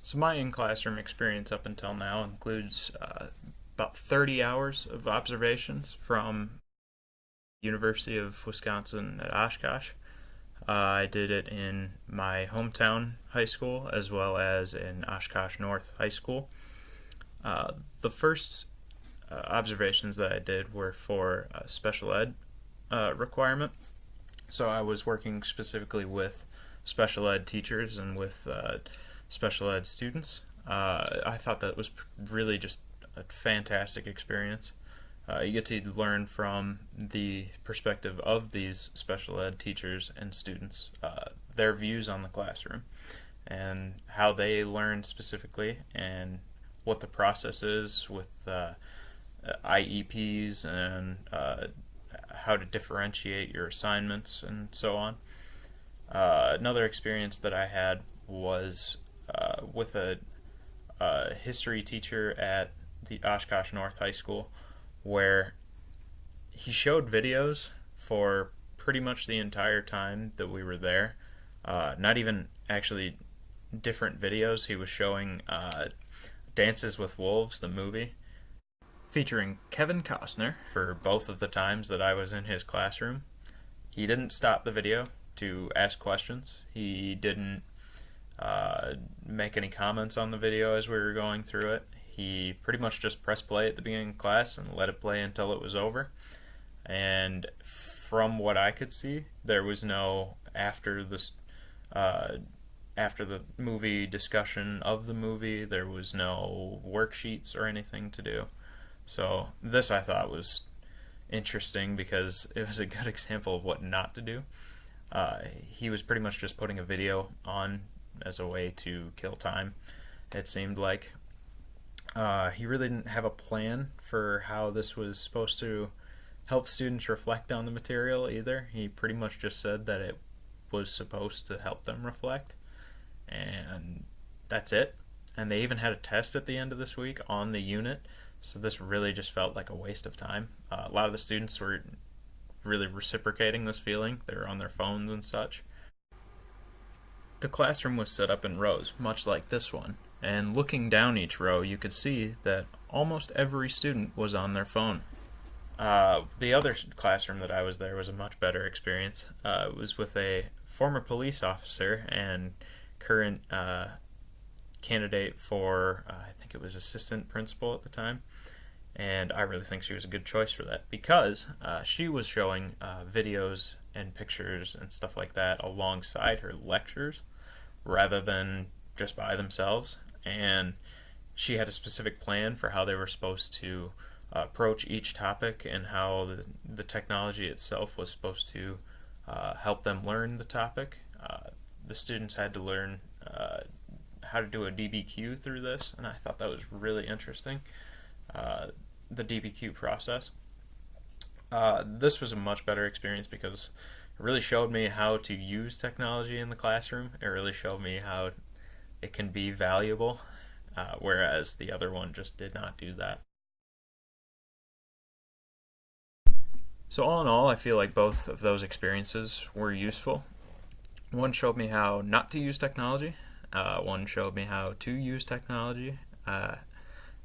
So my in-classroom experience up until now includes about 30 hours of observations from University of Wisconsin at Oshkosh. I did it in my hometown high school as well as in Oshkosh North High School. The first observations that I did were for a special ed requirement. So I was working specifically with special ed teachers and with special ed students. I thought that was really just a fantastic experience. You get to learn from the perspective of these special ed teachers and students, their views on the classroom, and how they learn specifically, and what the process is with IEPs and how to differentiate your assignments and so on. Another experience that I had was with a history teacher at the Oshkosh North High School, where he showed videos for pretty much the entire time that we were there. Not even actually different videos. He was showing Dances with Wolves, the movie, featuring Kevin Costner for both of the times that I was in his classroom. He didn't stop the video to ask questions. He didn't make any comments on the video as we were going through it. He pretty much just pressed play at the beginning of class and let it play until it was over. And from what I could see, there was no after the movie discussion of the movie, there was no worksheets or anything to do. So this I thought was interesting because it was a good example of what not to do. He was pretty much just putting a video on as a way to kill time, it seemed like. He really didn't have a plan for how this was supposed to help students reflect on the material either. He pretty much just said that it was supposed to help them reflect, and that's it. And they even had a test at the end of this week on the unit, so this really just felt like a waste of time. A lot of the students were really reciprocating this feeling. They were on their phones and such. The classroom was set up in rows, much like this one, and looking down each row, you could see that almost every student was on their phone. The other classroom that I was there was a much better experience. It was with a former police officer and current candidate for, I think it was assistant principal at the time. And I really think she was a good choice for that because she was showing videos and pictures and stuff like that alongside her lectures rather than just by themselves. And she had a specific plan for how they were supposed to approach each topic and how the technology itself was supposed to help them learn the topic. The students had to learn how to do a DBQ through this, and I thought that was really interesting. The DBQ process. This was a much better experience because it really showed me how to use technology in the classroom. It really showed me how it can be valuable, whereas the other one just did not do that. So all in all, I feel like both of those experiences were useful. One showed me how not to use technology. One showed me how to use technology.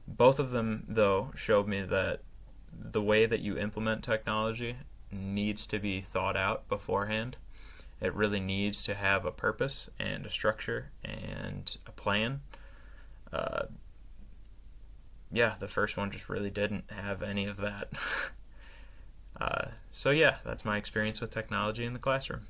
Both of them, though, showed me that the way that you implement technology needs to be thought out beforehand. It really needs to have a purpose and a structure and a plan. Uh, yeah, the first one just really didn't have any of that. So yeah, that's my experience with technology in the classroom.